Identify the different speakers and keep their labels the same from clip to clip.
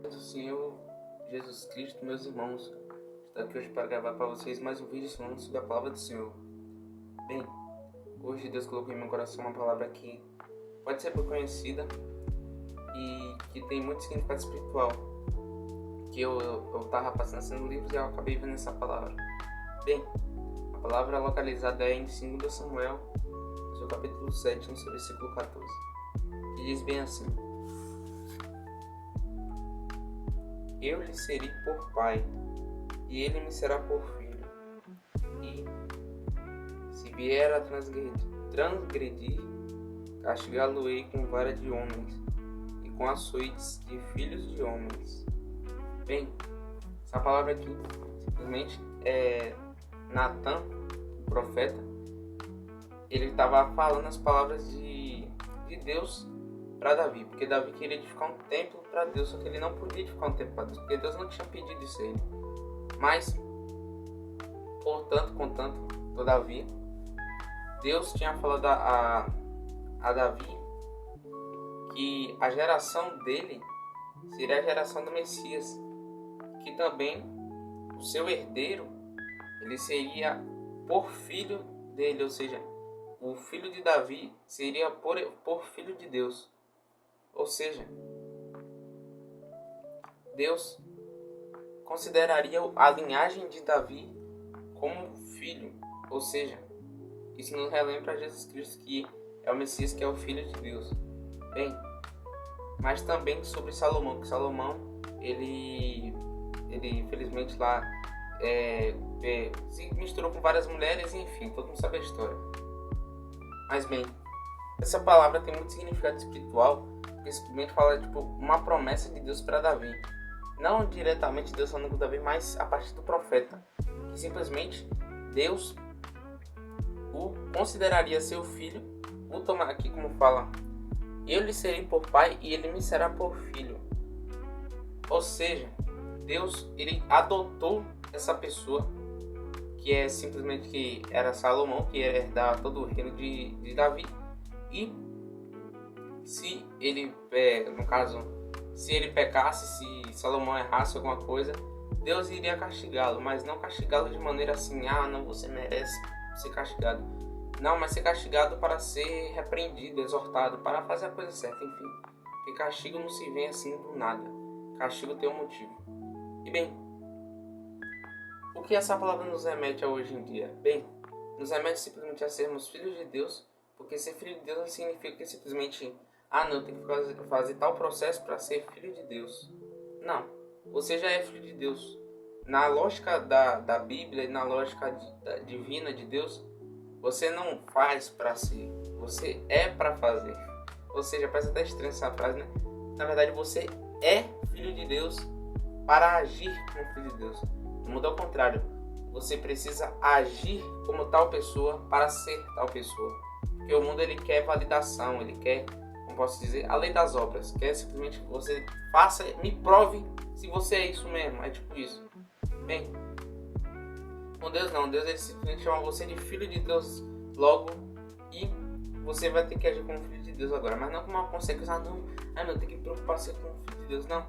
Speaker 1: Do Senhor Jesus Cristo, meus irmãos, estou aqui hoje para gravar para vocês mais um vídeo falando sobre a palavra do Senhor. Bem, hoje Deus colocou em meu coração uma palavra que pode ser pouco conhecida e que tem muito significado espiritual, que eu estava passando assim livros e eu acabei vendo essa palavra. Bem, a palavra localizada é em 2 Samuel, no seu capítulo 7, no seu versículo 14, que diz bem assim: Eu lhe serei por pai, e ele me será por filho. E, se vier a transgredir, castigá-lo-ei com vara de homens, e com açoites de filhos de homens. Bem, essa palavra aqui, simplesmente, é Natan, o profeta. Ele estava falando as palavras de Deus para Davi, porque Davi queria edificar um templo para Deus, só que ele não podia edificar um templo para Deus, porque Deus não tinha pedido isso a ele. Mas, contanto, todavia, Deus tinha falado a Davi que a geração dele seria a geração do Messias, que também o seu herdeiro ele seria por filho dele, ou seja, o filho de Davi seria por filho de Deus. Ou seja, Deus consideraria a linhagem de Davi como filho. Ou seja, isso nos relembra Jesus Cristo, que é o Messias, que é o Filho de Deus. Bem, mas também sobre Salomão, que Salomão, ele infelizmente lá se misturou com várias mulheres, e enfim, todo mundo sabe a história. Mas bem, essa palavra tem muito significado espiritual, porque simplesmente fala uma promessa de Deus para Davi. Não diretamente Deus falando com Davi, mas a partir do profeta, que simplesmente Deus o consideraria seu filho, o tomar aqui como fala: eu lhe serei por pai e ele me será por filho. Ou seja, Deus ele adotou essa pessoa, que é simplesmente que era Salomão, que ia herdar todo o reino de Davi. E se ele, no caso, se ele pecasse, se Salomão errasse alguma coisa, Deus iria castigá-lo, mas não castigá-lo de maneira assim: não, você merece ser castigado. Não, mas ser castigado para ser repreendido, exortado, para fazer a coisa certa, enfim. Porque castigo não se vem assim do nada. Castigo tem um motivo. E bem, o que essa palavra nos remete a hoje em dia? Bem, nos remete simplesmente a sermos filhos de Deus, porque ser filho de Deus não significa que simplesmente não, eu tenho que fazer tal processo para ser filho de Deus. Não, você já é filho de Deus. Na lógica da Bíblia e na lógica divina de Deus, você não faz para ser, você é para fazer. Ou seja, parece até estranha essa frase, né? Na verdade, você é filho de Deus para agir como filho de Deus. No mundo ao contrário, você precisa agir como tal pessoa para ser tal pessoa. Porque o mundo ele quer validação, ele quer, como posso dizer, a lei das obras. Quer simplesmente que você faça, me prove se você é isso mesmo. É tipo isso. Bem, com Deus não. Deus ele simplesmente chama você de filho de Deus logo, e você vai ter que agir como filho de Deus agora. Mas não como uma consequência, não, eu tenho que me preocupar ser como filho de Deus. Não.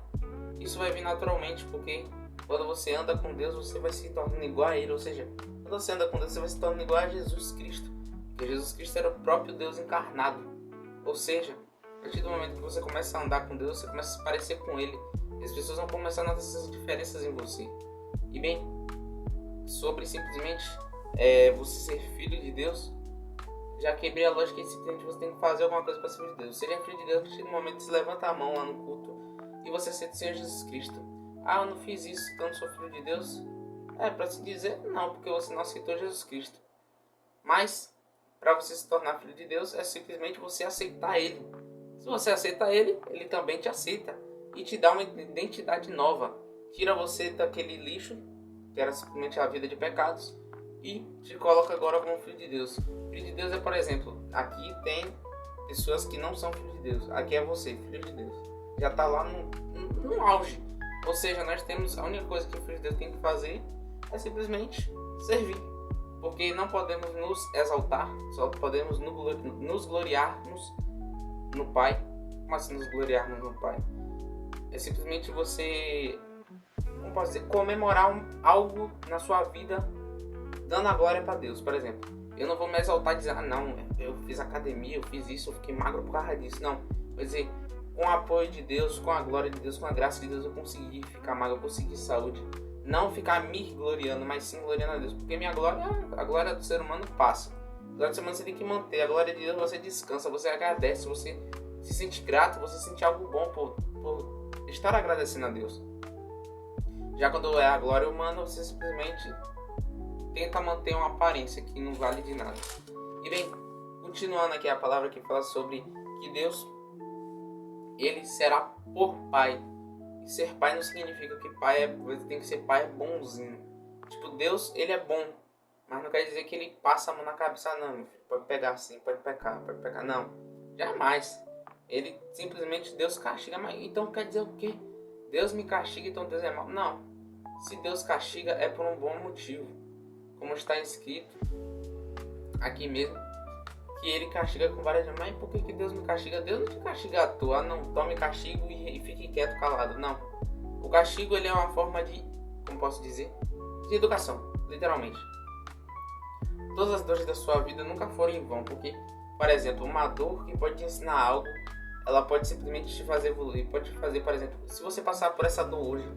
Speaker 1: Isso vai vir naturalmente, porque quando você anda com Deus, você vai se tornando igual a Ele. Ou seja, quando você anda com Deus, você vai se tornando igual a Jesus Cristo. Porque Jesus Cristo era o próprio Deus encarnado. Ou seja, a partir do momento que você começa a andar com Deus, você começa a se parecer com Ele. E as pessoas vão começar a notar essas diferenças em você. E bem, sobre simplesmente você ser filho de Deus, já quebrei a lógica que simplesmente você tem que fazer alguma coisa para ser filho de Deus. Você é filho de Deus a partir do momento que você levanta a mão lá no culto e você sente o Senhor Jesus Cristo. Eu não fiz isso, então não sou filho de Deus. Para se dizer, não, porque você não aceitou Jesus Cristo. Mas, para você se tornar filho de Deus, é simplesmente você aceitar Ele. Se você aceita Ele, Ele também te aceita e te dá uma identidade nova. Tira você daquele lixo, que era simplesmente a vida de pecados, e te coloca agora como filho de Deus. Filho de Deus é, por exemplo, aqui tem pessoas que não são filhos de Deus. Aqui é você, filho de Deus. Já está lá no auge. Ou seja, nós temos, a única coisa que o filho de Deus tem que fazer é simplesmente servir. Porque não podemos nos exaltar, só podemos nos gloriarmos no Pai. Como assim nos gloriarmos no Pai? é simplesmente você, como posso dizer, comemorar algo na sua vida, dando a glória para Deus. Por exemplo, eu não vou me exaltar e dizer, ah não, eu fiz academia, eu fiz isso, eu fiquei magro por causa disso. Não, vou dizer, com o apoio de Deus, com a glória de Deus, com a graça de Deus, eu consegui ficar magro, eu consegui saúde. Não ficar me gloriando, mas sim gloriando a Deus. Porque minha glória, a glória do ser humano passa. A glória do ser humano você tem que manter. A glória de Deus você descansa, você agradece, você se sente grato, você sente algo bom por estar agradecendo a Deus. Já quando é a glória humana, você simplesmente tenta manter uma aparência que não vale de nada. E bem, continuando aqui a palavra que fala sobre que Deus, ele será por Pai. E ser pai não significa que pai tem que ser pai bonzinho. Tipo, Deus, ele é bom, mas não quer dizer que ele passa a mão na cabeça, não. Pode pegar assim, pode pecar, não. Jamais. Ele simplesmente, Deus castiga, mas então quer dizer o quê? Deus me castiga, então Deus é mau? Não. Se Deus castiga, é por um bom motivo. Como está escrito aqui mesmo, que ele castiga com várias... Mas por que Deus me castiga? Deus não te castiga à toa. Não, tome castigo e fique quieto, calado. Não. O castigo, ele é uma forma de... Como posso dizer? De educação, literalmente. Todas as dores da sua vida nunca foram em vão. Porque, por exemplo, uma dor que pode te ensinar algo, ela pode simplesmente te fazer evoluir. Pode te fazer, por exemplo, se você passar por essa dor hoje,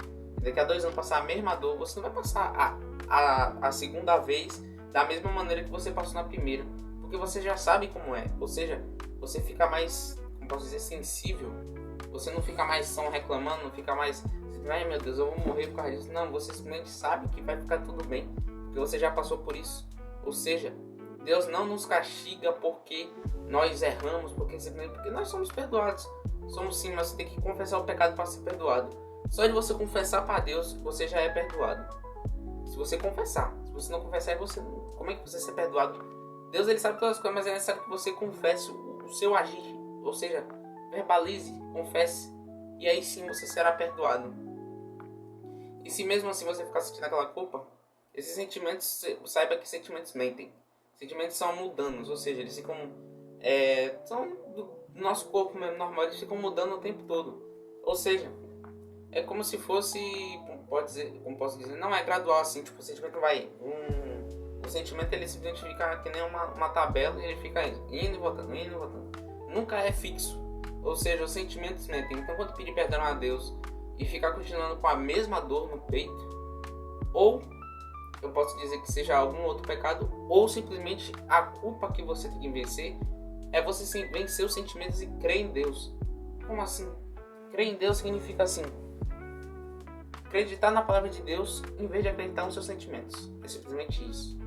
Speaker 1: daqui a 2 anos passar a mesma dor, você não vai passar a segunda vez da mesma maneira que você passou na primeira. Porque você já sabe como é. Ou seja, você fica mais, como posso dizer, sensível. Você não fica mais só reclamando, não fica mais... Ai meu Deus, eu vou morrer por causa disso. Não, você simplesmente sabe que vai ficar tudo bem. Porque você já passou por isso. Ou seja, Deus não nos castiga porque nós erramos, porque nós somos perdoados. Somos sim, mas você tem que confessar o pecado para ser perdoado. Só de você confessar para Deus, você já é perdoado. Se você confessar. Se você não confessar, você... como é que você vai ser perdoado? Deus, ele sabe todas as coisas, mas é necessário que você confesse o seu agir. Ou seja, verbalize, confesse. E aí sim você será perdoado. E se mesmo assim você ficar sentindo aquela culpa, esses sentimentos, saiba que sentimentos mentem. Sentimentos são mudanos, ou seja, eles ficam... são do nosso corpo mesmo normal, eles ficam mudando o tempo todo. Ou seja, é como se fosse... Como posso dizer? Não é gradual assim, tipo, o sentimento vai... O sentimento ele se identifica que nem uma tabela e ele fica indo e voltando, indo e voltando. Nunca é fixo. Ou seja, os sentimentos mentem. Então quando pedir perdão a Deus e ficar continuando com a mesma dor no peito, ou eu posso dizer que seja algum outro pecado, ou simplesmente a culpa que você tem que vencer é você vencer os sentimentos e crer em Deus. Como assim? Crer em Deus significa assim: acreditar na palavra de Deus em vez de acreditar nos seus sentimentos. É simplesmente isso.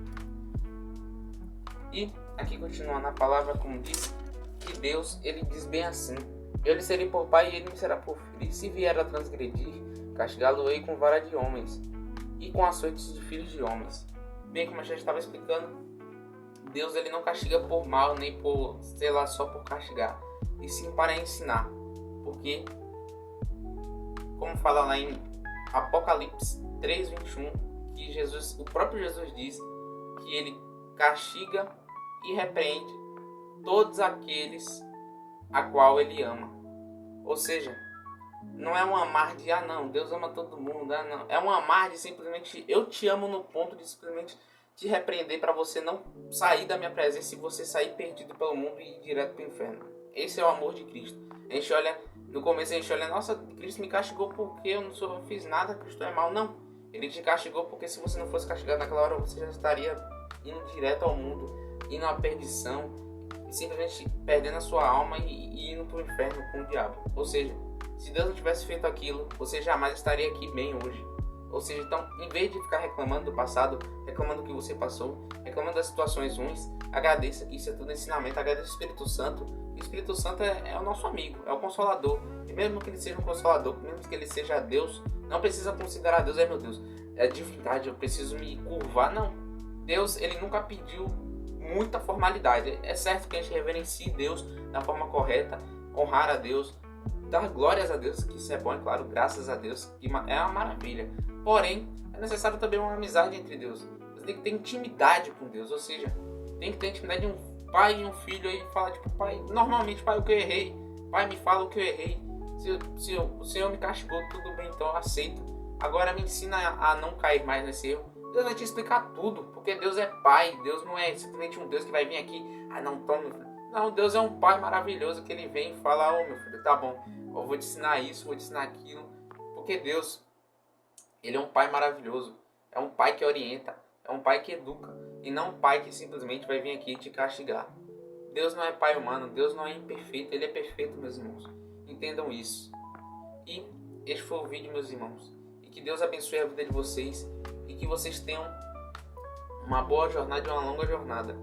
Speaker 1: E aqui continuando a palavra, como diz, que Deus, ele diz bem assim: eu lhe serei por pai e ele me será por filho. E se vier a transgredir, castigá-lo-ei com vara de homens e com açoites de filhos de homens. Bem, como eu já estava explicando, Deus, ele não castiga por mal, nem por, sei lá, só por castigar, e sim para ensinar. Porque, como fala lá em Apocalipse 3:21, que Jesus, o próprio Jesus diz que ele castiga e repreende todos aqueles a qual ele ama. Ou seja, não é um amar de não, Deus ama todo mundo, não. É um amar de simplesmente eu te amo no ponto de simplesmente te repreender para você não sair da minha presença e você sair perdido pelo mundo e ir direto para o inferno. Esse é o amor de Cristo. A gente olha, no começo a gente olha, nossa, Cristo me castigou porque eu não fiz nada, Cristo é mal. Não, ele te castigou porque se você não fosse castigado naquela hora, você já estaria indo direto ao mundo, indo à perdição, e simplesmente perdendo a sua alma e indo para o inferno com o diabo. Ou seja, se Deus não tivesse feito aquilo, você jamais estaria aqui bem hoje. Ou seja, então, em vez de ficar reclamando do passado, reclamando do que você passou, reclamando das situações ruins, agradeça. Isso é tudo ensinamento. Agradeça o Espírito Santo. O Espírito Santo é o nosso amigo, é o Consolador. E mesmo que ele seja um Consolador, mesmo que ele seja Deus, não precisa considerar Deus, meu Deus, é divindade, eu preciso me curvar. Não. Deus, ele nunca pediu muita formalidade. É certo que a gente reverencie Deus da forma correta, honrar a Deus, dar glórias a Deus, que isso é bom, é claro, graças a Deus, que é uma maravilha. Porém, é necessário também uma amizade entre Deus. Você tem que ter intimidade com Deus, ou seja, tem que ter intimidade de um pai e um filho aí, fala tipo, pai, normalmente, pai, o que eu errei? Pai, me fala o que eu errei. Se o Senhor me castigou, tudo bem, então eu aceito. Agora me ensina a não cair mais nesse erro. Deus vai te explicar tudo, porque Deus é Pai. Deus não é simplesmente um Deus que vai vir aqui, não, toma, meu filho. Não, Deus é um Pai maravilhoso que Ele vem e fala, meu filho, tá bom, eu vou te ensinar isso, vou te ensinar aquilo. Porque Deus, Ele é um Pai maravilhoso. É um Pai que orienta, é um Pai que educa, e não um Pai que simplesmente vai vir aqui te castigar. Deus não é Pai humano, Deus não é imperfeito, Ele é perfeito, meus irmãos. Entendam isso. E este foi o vídeo, meus irmãos. E que Deus abençoe a vida de vocês e que vocês tenham uma boa jornada e uma longa jornada.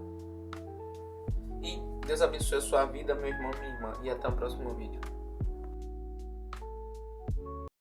Speaker 1: E Deus abençoe a sua vida, meu irmão, minha irmã. E até o próximo vídeo.